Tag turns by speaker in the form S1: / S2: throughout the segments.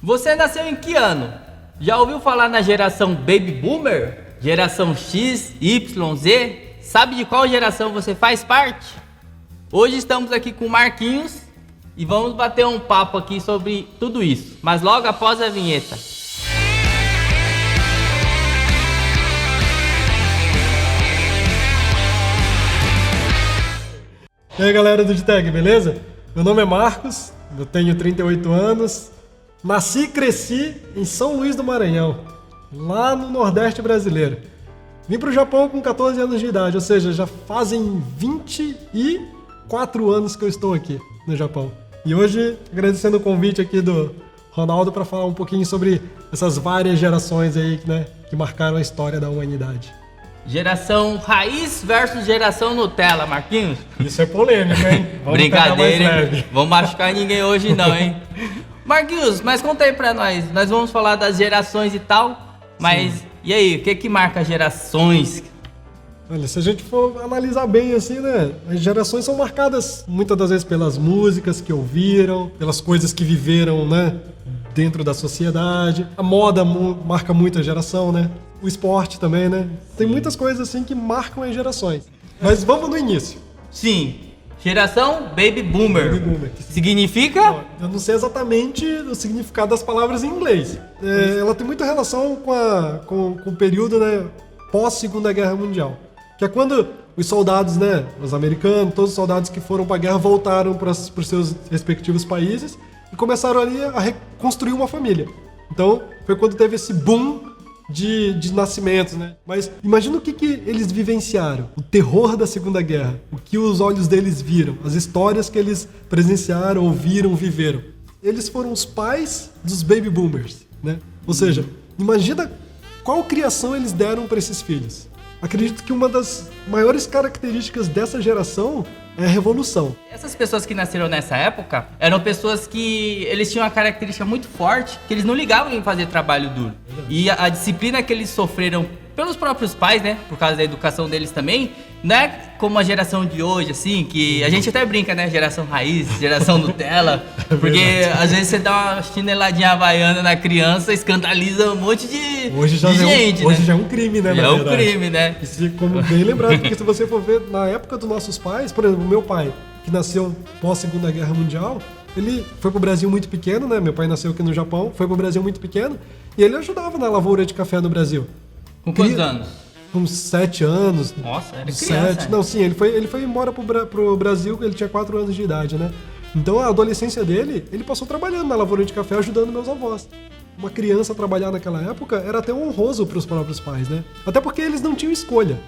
S1: Você nasceu em que ano? Já ouviu falar na geração Baby Boomer? Geração X, Y, Z? Sabe de qual geração você faz parte? Hoje estamos aqui com o Marquinhos e vamos bater um papo aqui sobre tudo isso, mas logo após a vinheta.
S2: E aí galera do Digitec, beleza? Meu nome é Marcos, eu tenho 38 anos, nasci e cresci em São Luís do Maranhão, lá no Nordeste brasileiro. Vim pro Japão com 14 anos de idade, ou seja, já fazem 24 anos que eu estou aqui no Japão. E hoje, agradecendo o convite aqui do Ronaldo para falar um pouquinho sobre essas várias gerações aí, né, que marcaram a história da humanidade.
S1: Geração raiz versus geração Nutella, Marquinhos?
S2: Isso é polêmico, hein? Vamos
S1: Brincadeira, hein? Vamos machucar ninguém hoje não, hein? Marquinhos, mas conta aí pra nós. Nós vamos falar das gerações e tal, mas sim. E aí, o que marca gerações?
S2: Olha, se a gente for analisar bem assim, né? As gerações são marcadas muitas das vezes pelas músicas que ouviram, pelas coisas que viveram, né? Dentro da sociedade. A moda marca muito a geração, né? O esporte também, né? Tem muitas coisas assim que marcam as gerações. Mas vamos no início.
S1: Sim. Geração Baby Boomer.
S2: Baby Boomer.
S1: Significa?
S2: Eu não sei exatamente o significado das palavras em inglês. Ela tem muita relação com o período, né, pós-Segunda Guerra Mundial. Que é quando os soldados, né, os americanos, todos os soldados que foram para a guerra voltaram para os seus respectivos países e começaram ali a reconstruir uma família. Então, foi quando teve esse boom de nascimentos, né? Mas imagina o que eles vivenciaram. O terror da Segunda Guerra. O que os olhos deles viram. As histórias que eles presenciaram, ouviram, viveram. Eles foram os pais dos Baby Boomers, né? Ou seja, imagina qual criação eles deram para esses filhos. Acredito que uma das maiores características dessa geração é a revolução.
S1: Essas pessoas que nasceram nessa época eram pessoas que eles tinham uma característica muito forte, que eles não ligavam em fazer trabalho duro. E a disciplina que eles sofreram pelos próprios pais, né, por causa da educação deles também, não é como a geração de hoje, assim, que a gente até brinca, né, geração raiz, geração Nutella, porque às vezes você dá uma chineladinha havaiana na criança, escandaliza um monte de gente, né?
S2: Hoje já é um crime, né,
S1: já é um crime, né?
S2: E como bem lembrado, porque se você for ver, na época dos nossos pais, por exemplo, o meu pai, que nasceu pós-Segunda Guerra Mundial, ele foi pro Brasil muito pequeno, né, meu pai nasceu aqui no Japão, foi pro Brasil muito pequeno, e ele ajudava na lavoura de café no Brasil.
S1: Com quantos anos?
S2: Com 7 anos.
S1: Nossa, era criança.
S2: 7. Não, sim, ele foi embora pro Brasil, ele tinha 4 anos de idade, né? Então a adolescência dele, ele passou trabalhando na lavoura de café, ajudando meus avós. Uma criança trabalhar naquela época era até honroso pros próprios pais, né? Até porque eles não tinham escolha,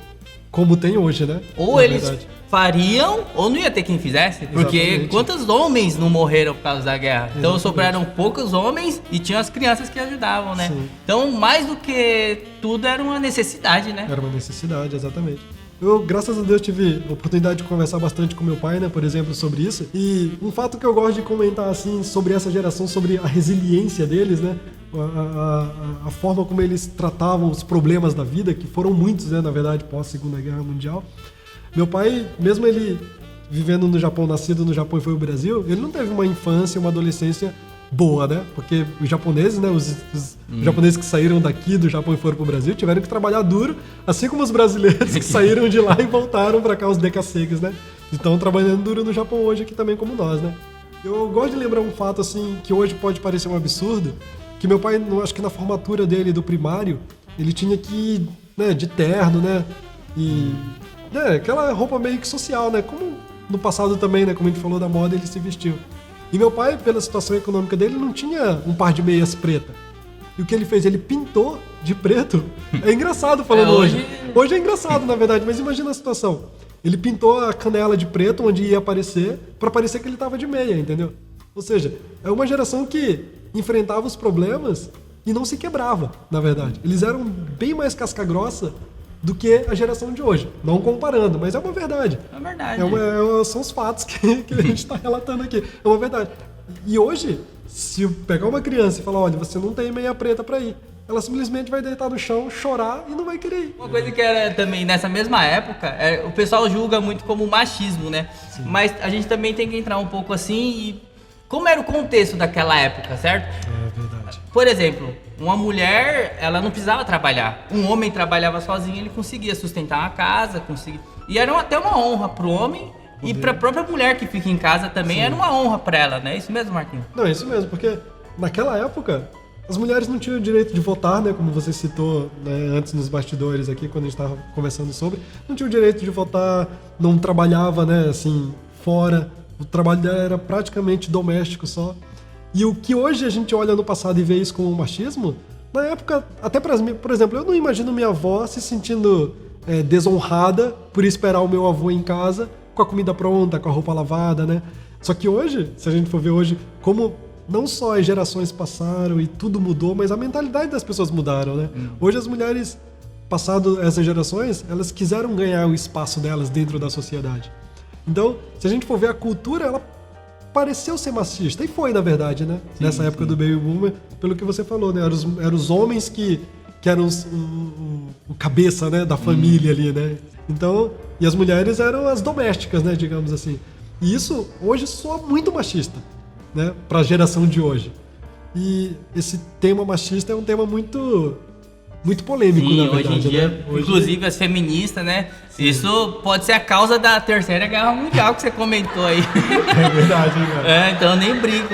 S2: como tem hoje, né?
S1: Ou eles fariam, ou não ia ter quem fizesse. Porque exatamente. Quantos homens não morreram por causa da guerra? Exatamente. Então sobraram poucos homens e tinham as crianças que ajudavam, né? Sim. Então, mais do que tudo, era uma necessidade, né?
S2: Era uma necessidade, exatamente. Eu, graças a Deus, tive a oportunidade de conversar bastante com meu pai, né, por exemplo, sobre isso. E um fato que eu gosto de comentar, assim, sobre essa geração, sobre a resiliência deles, né? A forma como eles tratavam os problemas da vida, que foram muitos, né, na verdade, pós-Segunda Guerra Mundial. Meu pai, mesmo ele vivendo no Japão, nascido no Japão e foi ao Brasil, ele não teve uma infância, uma adolescência boa, né? Porque os japoneses, né, os japoneses que saíram daqui do Japão e foram pro Brasil, tiveram que trabalhar duro, assim como os brasileiros que saíram de lá e voltaram para cá, os decassegues, né? Estão trabalhando duro no Japão hoje aqui também como nós, né? Eu gosto de lembrar um fato, assim, que hoje pode parecer um absurdo, que meu pai, acho que na formatura dele do primário, ele tinha que ir, né, de terno, né? E aquela roupa meio que social, né? Como no passado também, né? Como a gente falou da moda, ele se vestiu. E meu pai, pela situação econômica dele, não tinha um par de meias preta. E o que ele fez? Ele pintou de preto. É engraçado falando hoje. Hoje é engraçado, na verdade, mas imagina a situação. Ele pintou a canela de preto, onde ia aparecer, para parecer que ele tava de meia, entendeu? Ou seja, é uma geração que enfrentava os problemas e não se quebrava, na verdade. Eles eram bem mais casca-grossa do que a geração de hoje. Não comparando, mas é uma verdade.
S1: É verdade.
S2: São os fatos que a gente está relatando aqui. É uma verdade. E hoje, se eu pegar uma criança e falar, olha, você não tem meia preta para ir, ela simplesmente vai deitar no chão, chorar e não vai querer ir.
S1: Uma coisa que era também nessa mesma época, o pessoal julga muito como machismo, né? Sim. Mas a gente também tem que entrar um pouco assim e como era o contexto daquela época, certo?
S2: É verdade.
S1: Por exemplo, uma mulher, ela não precisava trabalhar. Um homem trabalhava sozinho, ele conseguia sustentar uma casa, E era até uma honra pro homem e pra própria mulher que fica em casa também. Sim. Era uma honra pra ela, né? Isso mesmo, Marquinhos?
S2: Não, é isso mesmo, porque naquela época as mulheres não tinham o direito de votar, né? Como você citou, né, antes nos bastidores aqui, quando a gente estava conversando sobre. Não tinha o direito de votar, não trabalhava, né, assim, fora. O trabalho dela era praticamente doméstico só. E o que hoje a gente olha no passado e vê isso como machismo, na época, até por exemplo, eu não imagino minha avó se sentindo desonrada por esperar o meu avô em casa com a comida pronta, com a roupa lavada, né? Só que hoje, se a gente for ver hoje, como não só as gerações passaram e tudo mudou, mas a mentalidade das pessoas mudaram, né? Hoje as mulheres, passado essas gerações, elas quiseram ganhar o espaço delas dentro da sociedade. Então, se a gente for ver a cultura, ela pareceu ser machista, e foi, na verdade, né? Sim, nessa época do Baby Boomer, pelo que você falou, né? Eram os homens que eram o cabeça, né, da família ali, né? Então, e as mulheres eram as domésticas, né, digamos assim. E isso hoje soa muito machista, né, para a geração de hoje. E esse tema machista é um tema muito polêmico,
S1: sim,
S2: na verdade,
S1: hoje em dia,
S2: né?
S1: inclusive as feministas, né? Sim. Isso pode ser a causa da Terceira Guerra Mundial que você comentou aí.
S2: É verdade, hein, cara?
S1: É, então eu nem brinco.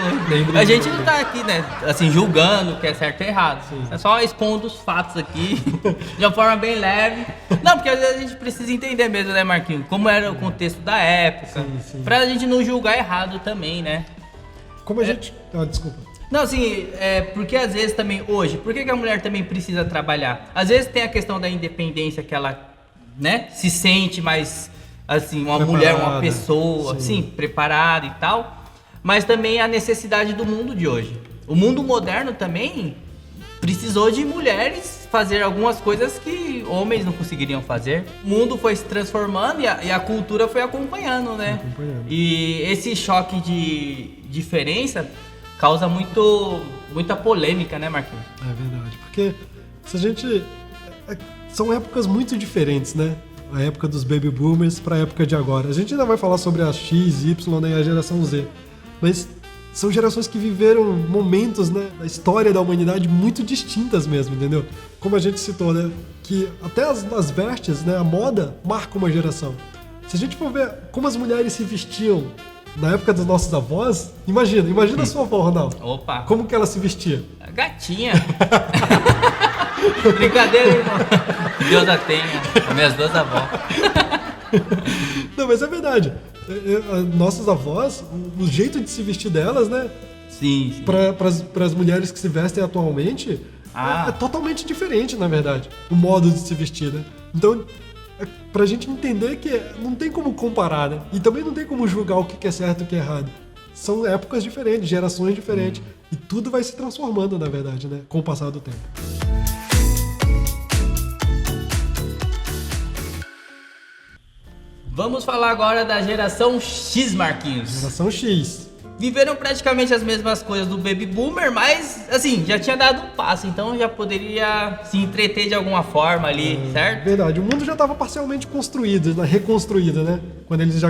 S1: A gente não tá aqui, né, assim, julgando o que é certo e errado. Sim. É só expondo os fatos aqui, de uma forma bem leve. Não, porque às vezes a gente precisa entender mesmo, né, Marquinhos? Como era o contexto da época. Sim. Pra gente não julgar errado também, né?
S2: Como a gente... Ah, desculpa.
S1: Não, assim, porque às vezes também, hoje, por que a mulher também precisa trabalhar? Às vezes tem a questão da independência que ela, né, se sente mais, assim, uma mulher, uma pessoa, assim, preparada e tal, mas também a necessidade do mundo de hoje. O mundo moderno também precisou de mulheres fazer algumas coisas que homens não conseguiriam fazer. O mundo foi se transformando e a cultura foi acompanhando, né? E esse choque de diferença causa muita polêmica, né, Marquinhos?
S2: É verdade, porque se a gente... São épocas muito diferentes, né? A época dos Baby Boomers para a época de agora. A gente ainda vai falar sobre a X, Y, né, e a geração Z. Mas são gerações que viveram momentos, né, da história da humanidade muito distintas mesmo, entendeu? Como a gente citou, né? Que até as vestes, né, a moda marca uma geração. Se a gente for ver como as mulheres se vestiam na época dos nossos avós, imagina a sua avó, Ronaldo.
S1: Opa!
S2: Como que ela se vestia?
S1: Gatinha! Brincadeira, irmão. Deus a tenha. As minhas duas avós.
S2: Não, mas é verdade. Nossas avós, o jeito de se vestir delas, né?
S1: Sim.
S2: Para as mulheres que se vestem atualmente, é totalmente diferente, na verdade. O modo de se vestir, né? Então, pra gente entender que não tem como comparar, né? E também não tem como julgar o que é certo e o que é errado. São épocas diferentes, gerações diferentes. E tudo vai se transformando, na verdade, né? Com o passar do tempo.
S1: Vamos falar agora da geração X, Marquinhos.
S2: Geração X.
S1: Viveram praticamente as mesmas coisas do Baby Boomer, mas, assim, já tinha dado um passo, então já poderia se entreter de alguma forma ali, certo?
S2: Verdade, o mundo já estava parcialmente construído, reconstruído, né? Quando eles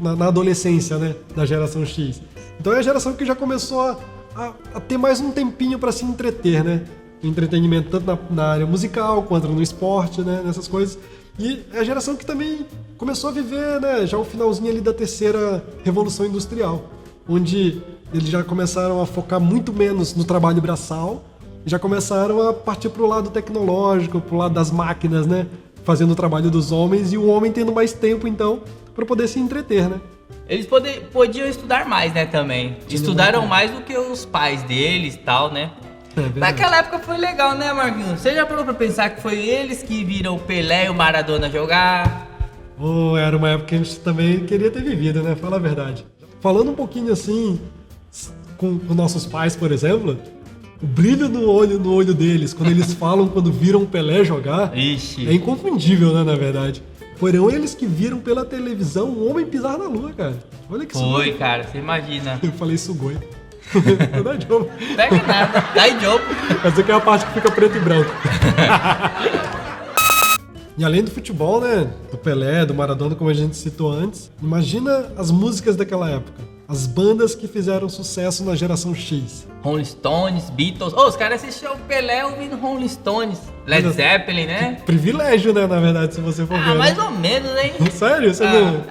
S2: na adolescência, né? Da geração X. Então é a geração que já começou a ter mais um tempinho para se entreter, né? Entretenimento tanto na área musical quanto no esporte, né? Nessas coisas. E é a geração que também começou a viver, né? Já o finalzinho ali da terceira revolução industrial, onde eles já começaram a focar muito menos no trabalho braçal, já começaram a partir para o lado tecnológico, para o lado das máquinas, né? Fazendo o trabalho dos homens e o homem tendo mais tempo, então, para poder se entreter, né?
S1: Eles podiam estudar mais, né, também. Estudaram mais do que os pais deles e tal, né? Naquela época foi legal, né, Marquinhos? Você já parou pra pensar que foi eles que viram o Pelé e o Maradona jogar?
S2: Era uma época que a gente também queria ter vivido, né? Fala a verdade. Falando um pouquinho assim, com nossos pais, por exemplo, o brilho no olho deles, quando eles falam, quando viram o Pelé jogar,
S1: Ixi.
S2: É inconfundível, né, na verdade. Foram eles que viram pela televisão o homem pisar na lua, cara. Olha que
S1: Foi, cara, você imagina.
S2: Eu falei sugoi. Não dá jogo.
S1: Pega nada, dá jogo.
S2: Essa aqui é a parte que fica preto e branco. E além do futebol, né, do Pelé, do Maradona, como a gente citou antes, imagina as músicas daquela época. As bandas que fizeram sucesso na geração X.
S1: Rolling Stones, Beatles. Os caras assistiam o Pelé ouvindo Rolling Stones. Led Zeppelin, né?
S2: Privilégio, né, na verdade, se você for ver.
S1: Mais
S2: né?
S1: ou menos, hein?
S2: Sério? Você não...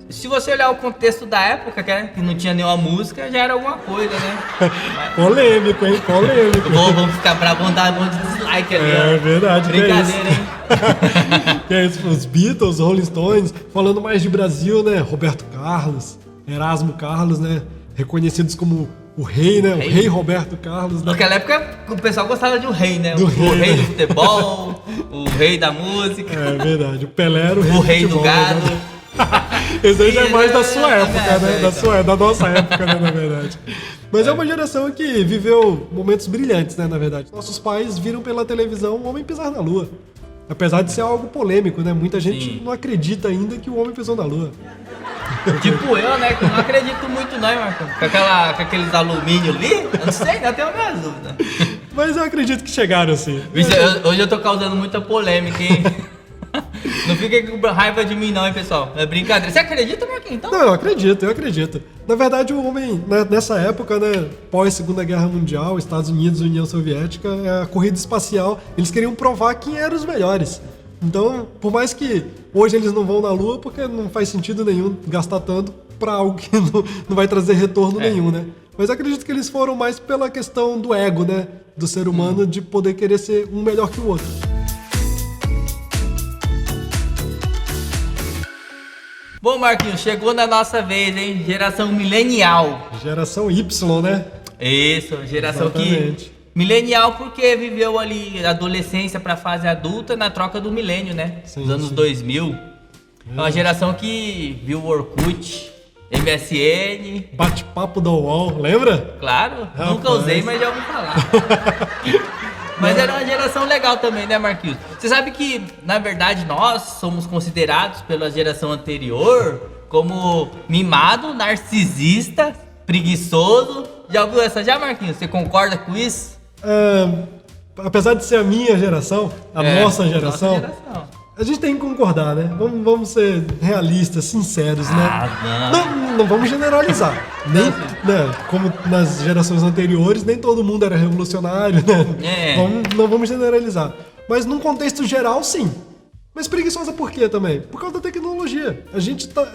S1: Se você olhar o contexto da época, que não tinha nenhuma música, já era alguma coisa, né?
S2: Polêmico, hein? Polêmico.
S1: Vamos ficar bravos, vamos dar um monte de dislike ali.
S2: É verdade,
S1: brincadeira, hein?
S2: Que é isso, os Beatles, Rolling Stones, falando mais de Brasil, né? Roberto Carlos, Erasmo Carlos, né? Reconhecidos como o rei, né? O rei Roberto Carlos. Né?
S1: Naquela época o pessoal gostava de um rei, né? O
S2: rei,
S1: rei do futebol, o rei da música.
S2: É verdade, o Pelé era o
S1: rei
S2: do
S1: do gado.
S2: Né? Esse aí já é mais da sua época, né? Da nossa época, né, na verdade. Mas é uma geração que viveu momentos brilhantes, né, na verdade. Nossos pais viram pela televisão o homem pisar na lua. Apesar de ser algo polêmico, né? Muita gente não acredita ainda que o homem pisou na lua.
S1: Tipo eu, né? Que eu não acredito muito não, hein, Marco? Com aqueles alumínio ali, eu não sei, não tenho a minha dúvida.
S2: Mas eu acredito que chegaram, sim.
S1: Hoje eu tô causando muita polêmica, hein? Não fiquem com raiva de mim não, hein, pessoal? É brincadeira. Você acredita, Marquinhos, então?
S2: Não, eu acredito. Na verdade, o homem, nessa época, né, pós-Segunda Guerra Mundial, Estados Unidos e União Soviética, a corrida espacial, eles queriam provar quem eram os melhores. Então, por mais que hoje eles não vão na Lua, porque não faz sentido nenhum gastar tanto pra algo que não vai trazer retorno nenhum, né? Mas eu acredito que eles foram mais pela questão do ego, né? Do ser humano, de poder querer ser um melhor que o outro.
S1: Bom, Marquinhos, chegou na nossa vez, hein? Geração milenial.
S2: Geração Y, né?
S1: Isso, geração
S2: Exatamente.
S1: que... Milenial porque viveu ali a adolescência pra fase adulta na troca do milênio, né?
S2: Sim,
S1: Dos anos 2000. É uma geração que viu o Orkut, MSN...
S2: Bate-papo da UOL, lembra?
S1: Claro, nunca usei, mas já ouvi falar. Mas era uma geração legal também, né, Marquinhos? Você sabe que, na verdade, nós somos considerados pela geração anterior como mimado, narcisista, preguiçoso. Já ouviu essa já, Marquinhos? Você concorda com isso?
S2: Apesar de ser a minha geração, nossa geração, a gente tem que concordar, né? Vamos ser realistas, sinceros, né? Não vamos generalizar. Nem, né, como nas gerações anteriores, nem todo mundo era revolucionário, né? Não vamos generalizar. Mas num contexto geral, sim. Mas preguiçosa por quê também? Por causa da tecnologia. A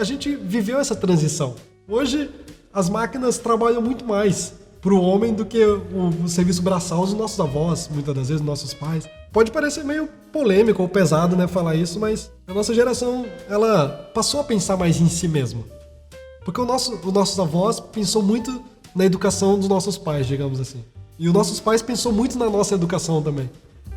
S2: gente viveu essa transição. Hoje, as máquinas trabalham muito mais pro homem do que o serviço braçal dos nossos avós, muitas das vezes, dos nossos pais. Pode parecer meio polêmico ou pesado, né, falar isso, mas a nossa geração, ela passou a pensar mais em si mesma. Porque os nossos avós pensou muito na educação dos nossos pais, digamos assim. E os nossos pais pensou muito na nossa educação também.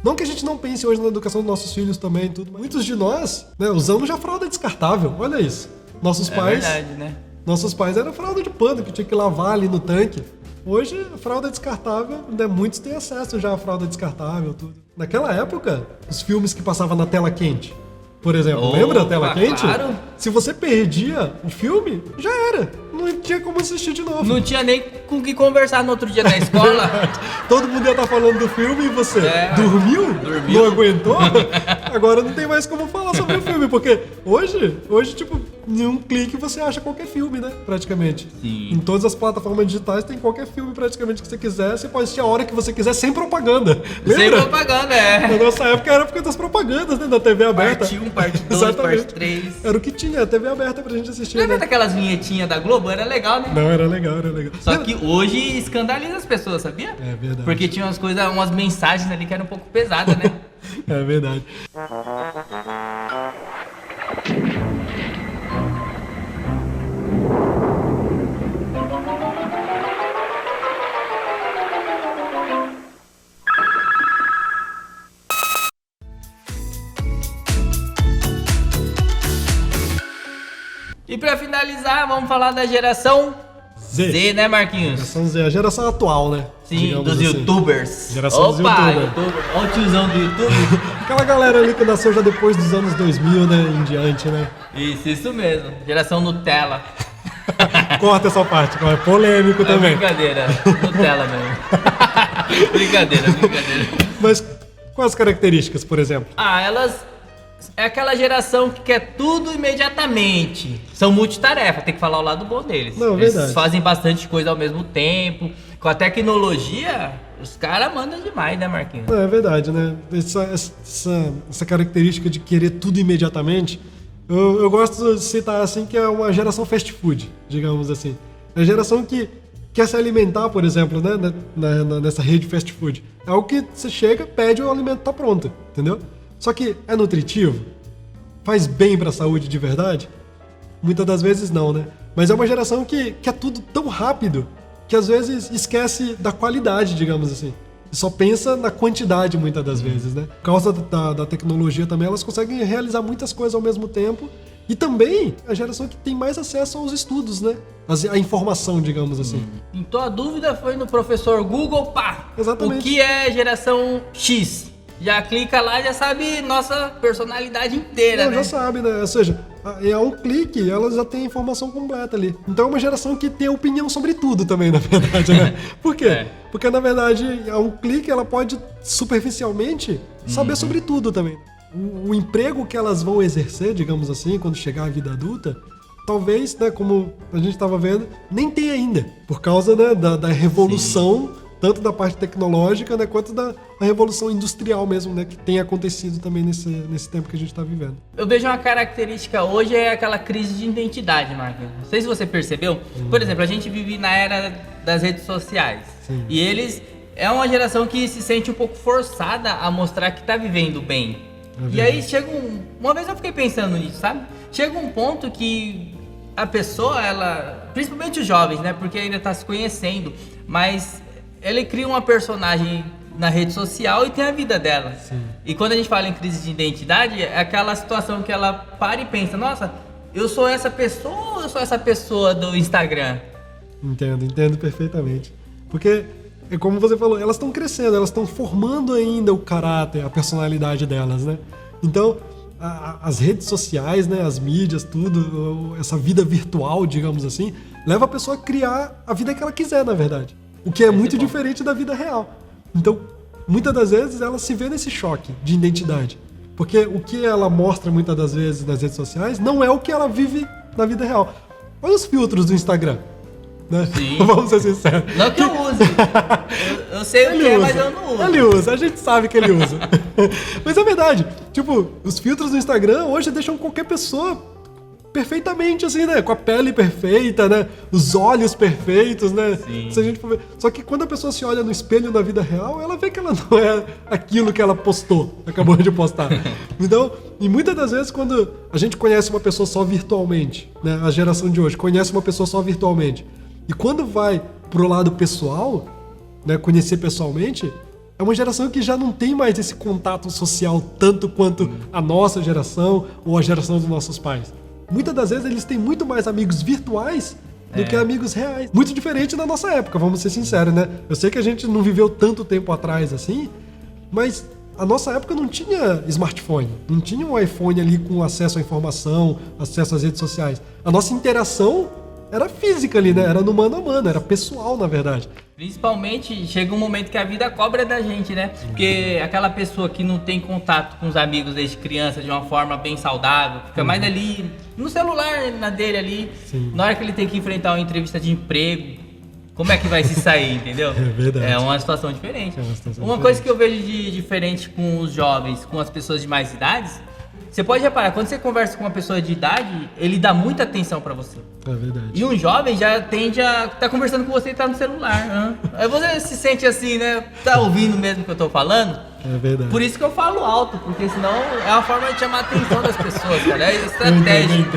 S2: Não que a gente não pense hoje na educação dos nossos filhos também, tudo, mas muitos de nós, né, usamos já fralda descartável, olha isso. Nossos pais...
S1: É verdade, né?
S2: Nossos pais eram fralda de pano, que tinha que lavar ali no tanque. Hoje, a fralda descartável, né, muitos têm acesso já à fralda descartável, tudo. Naquela época, os filmes que passavam na tela quente, por exemplo, lembra da tela quente?
S1: Claro.
S2: Se você perdia o filme, já era. Não tinha como assistir de novo.
S1: Não tinha nem com que conversar no outro dia na escola.
S2: Todo mundo ia estar falando do filme e você dormiu? Não aguentou? Agora não tem mais como falar sobre o filme, porque hoje, tipo, em um clique você acha qualquer filme, né? Praticamente.
S1: Sim.
S2: Em todas as plataformas digitais tem qualquer filme praticamente que você quiser. Você pode assistir a hora que você quiser, sem propaganda. Lembra?
S1: Sem propaganda,
S2: Na nossa época era porque das propagandas, né? Da TV aberta.
S1: Parte 1, parte 2, parte 3.
S2: Era o que tinha, a TV aberta pra gente assistir.
S1: Lembra
S2: né?
S1: daquelas vinhetinhas da Globo? Era legal, né?
S2: Não, era legal.
S1: Só que hoje escandaliza as pessoas, sabia?
S2: É verdade.
S1: Porque tinha umas mensagens ali que eram um pouco pesadas, né?
S2: É verdade.
S1: E pra finalizar, vamos falar da geração Z, né, Marquinhos?
S2: Geração Z, a geração atual, né?
S1: Sim,
S2: digamos
S1: dos
S2: assim.
S1: youtubers.
S2: Geração dos youtubers.
S1: Olha o tiozão do YouTube.
S2: Aquela galera ali que nasceu já depois dos anos 2000, né? Em diante, né?
S1: Isso mesmo. Geração Nutella.
S2: Corta essa parte, é polêmico também.
S1: Brincadeira, Nutella mesmo. Brincadeira.
S2: Mas quais as características, por exemplo?
S1: Elas é aquela geração que quer tudo imediatamente. São multitarefa, tem que falar o lado bom deles.
S2: Não,
S1: eles
S2: verdade.
S1: fazem bastante coisa ao mesmo tempo. Com a tecnologia, os caras mandam demais, né, Marquinhos?
S2: Não, é verdade, né? Essa característica de querer tudo imediatamente, eu gosto de citar assim que é uma geração fast food, digamos assim. É a geração que quer se alimentar, por exemplo, né, nessa rede fast food. É algo que você chega, pede, o alimento tá pronto, entendeu? Só que é nutritivo? Faz bem pra saúde de verdade? Muitas das vezes não, né? Mas é uma geração que quer tudo tão rápido que às vezes esquece da qualidade, digamos assim. E só pensa na quantidade muitas das vezes, né? Por causa da tecnologia também, elas conseguem realizar muitas coisas ao mesmo tempo. E também a geração que tem mais acesso aos estudos, né? A informação, digamos assim.
S1: Então a dúvida foi no professor Google, pá!
S2: Exatamente.
S1: O que é geração X? Já clica lá, já sabe nossa personalidade inteira,
S2: Não,
S1: né?
S2: já sabe, né? Ou seja, a um clique, ela já tem a informação completa ali. Então é uma geração que tem opinião sobre tudo também, na verdade, né? Por quê?
S1: É.
S2: Porque, na verdade, a um clique, ela pode, superficialmente, saber sobre tudo também. O emprego que elas vão exercer, digamos assim, quando chegar à vida adulta, talvez, né, como a gente estava vendo, nem tem ainda. Por causa, né, da revolução, tanto da parte tecnológica, né, quanto da revolução industrial mesmo, né, que tem acontecido também nesse tempo que a gente está vivendo.
S1: Eu vejo uma característica hoje, é aquela crise de identidade, Marquinhos. Não sei se você percebeu. Por exemplo, a gente vive na era das redes sociais.
S2: Sim.
S1: E eles... É uma geração que se sente um pouco forçada a mostrar que tá vivendo bem. E aí chega uma vez eu fiquei pensando nisso, sabe? Chega um ponto que a pessoa, ela... Principalmente os jovens, né? Porque ainda tá se conhecendo. Mas ele cria uma personagem na rede social e tem a vida dela.
S2: Sim.
S1: E quando a gente fala em crise de identidade, é aquela situação que ela para e pensa, nossa, eu sou essa pessoa ou eu sou essa pessoa do Instagram?
S2: Entendo perfeitamente. Porque, é como você falou, elas estão crescendo, elas estão formando ainda o caráter, a personalidade delas, né? Então, as redes sociais, né, as mídias, tudo, essa vida virtual, digamos assim, leva a pessoa a criar a vida que ela quiser, na verdade. O que é muito diferente da vida real. Então, muitas das vezes, ela se vê nesse choque de identidade. Porque o que ela mostra muitas das vezes nas redes sociais não é o que ela vive na vida real. Olha os filtros do Instagram. Né?
S1: Sim.
S2: Vamos ser sinceros.
S1: Não que eu use. Eu sei o que é, mas eu não uso.
S2: Ele usa, a gente sabe que ele usa. Mas é verdade. Tipo, os filtros do Instagram hoje deixam qualquer pessoa perfeitamente, assim, né? Com a pele perfeita, né? Os olhos perfeitos, né?
S1: Sim.
S2: Se a gente for ver. Só que quando a pessoa se olha no espelho na vida real, ela vê que ela não é aquilo que ela postou, acabou de postar. Então, e muitas das vezes quando a gente conhece uma pessoa só virtualmente, né? A geração de hoje conhece uma pessoa só virtualmente. E quando vai pro lado pessoal, né, conhecer pessoalmente, é uma geração que já não tem mais esse contato social tanto quanto a nossa geração ou a geração dos nossos pais. Muitas das vezes eles têm muito mais amigos virtuais do que amigos reais. Muito diferente da nossa época, vamos ser sinceros, né? Eu sei que a gente não viveu tanto tempo atrás assim, mas a nossa época não tinha smartphone, não tinha um iPhone ali com acesso à informação, acesso às redes sociais. A nossa interação era física ali, né? Era no mano a mano, era pessoal, na verdade.
S1: Principalmente, chega um momento que a vida cobra da gente, né? Porque aquela pessoa que não tem contato com os amigos desde criança de uma forma bem saudável, fica mais ali, no celular na dele ali,
S2: Sim.
S1: Na hora que ele tem que enfrentar uma entrevista de emprego, como é que vai se sair, entendeu?
S2: É verdade.
S1: É uma situação diferente.
S2: É uma situação
S1: Uma coisa que eu vejo de diferente com os jovens, com as pessoas de mais idades, você pode reparar, quando você conversa com uma pessoa de idade, ele dá muita atenção pra você.
S2: É verdade.
S1: E um jovem já tende a estar conversando com você e tá no celular. Né? Aí você se sente assim, né? Tá ouvindo mesmo o que eu tô falando?
S2: É verdade.
S1: Por isso que eu falo alto, porque senão é uma forma de chamar a atenção das pessoas, cara. É
S2: Eu
S1: estratégico.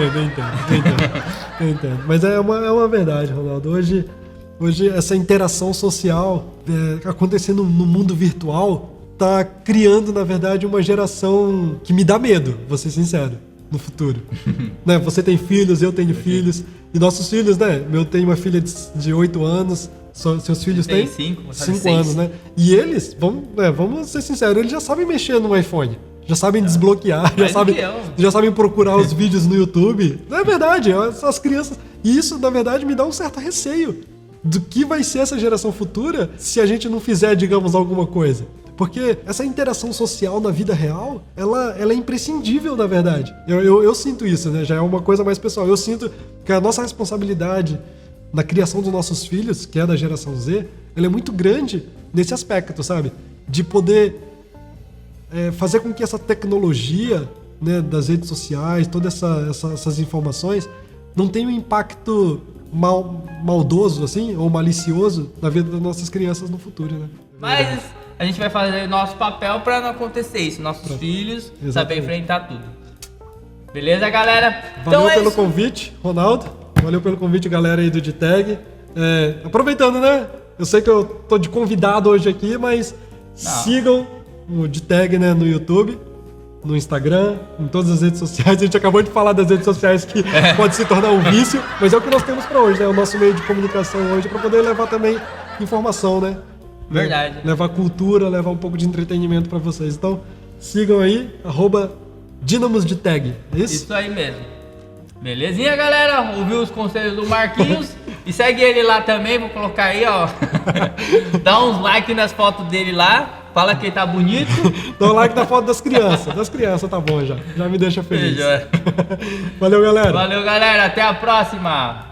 S2: entendo. Mas é uma verdade, Ronaldo. Hoje essa interação social acontecendo no mundo virtual tá criando, na verdade, uma geração que me dá medo, vou ser sincero, no futuro. Né? Você tem filhos, eu tenho filhos. E nossos filhos, né? Eu tenho uma filha de 8 anos, seus filhos têm
S1: 5
S2: anos, né? E eles, vamos ser sinceros, eles já sabem mexer no iPhone. Já sabem desbloquear, já sabem procurar os vídeos no YouTube. Não é verdade, as crianças... E isso, na verdade, me dá um certo receio do que vai ser essa geração futura se a gente não fizer, digamos, alguma coisa. Porque essa interação social na vida real, ela é imprescindível, na verdade. Eu sinto isso, né? Já é uma coisa mais pessoal. Eu sinto que a nossa responsabilidade na criação dos nossos filhos, que é da geração Z, ela é muito grande nesse aspecto, sabe? De poder fazer com que essa tecnologia, né, das redes sociais, todas essas informações, não tenha um impacto maldoso, assim, ou malicioso na vida das nossas crianças no futuro, né?
S1: Mas a gente vai fazer nosso papel para não acontecer isso. Nossos filhos saber enfrentar tudo. Beleza, galera?
S2: Valeu pelo convite, Ronaldo. Valeu pelo convite, galera aí do DTAG. Aproveitando, né? Eu sei que eu tô de convidado hoje aqui, mas sigam o DTAG, né, no YouTube, no Instagram, em todas as redes sociais. A gente acabou de falar das redes sociais que pode se tornar um vício, mas é o que nós temos para hoje, né? O nosso meio de comunicação hoje, para poder levar também informação, né?
S1: Verdade.
S2: Levar cultura, levar um pouco de entretenimento para vocês. Então, sigam aí, @DinamosDTAG. É isso?
S1: Isso aí mesmo. Belezinha, galera? Ouviu os conselhos do Marquinhos? E segue ele lá também, vou colocar aí, ó. Dá uns likes nas fotos dele lá. Fala que ele tá bonito.
S2: Dá um like na foto das crianças. Das crianças tá bom já. Já me deixa feliz.
S1: Beijo.
S2: Valeu, galera.
S1: Valeu, galera. Até a próxima.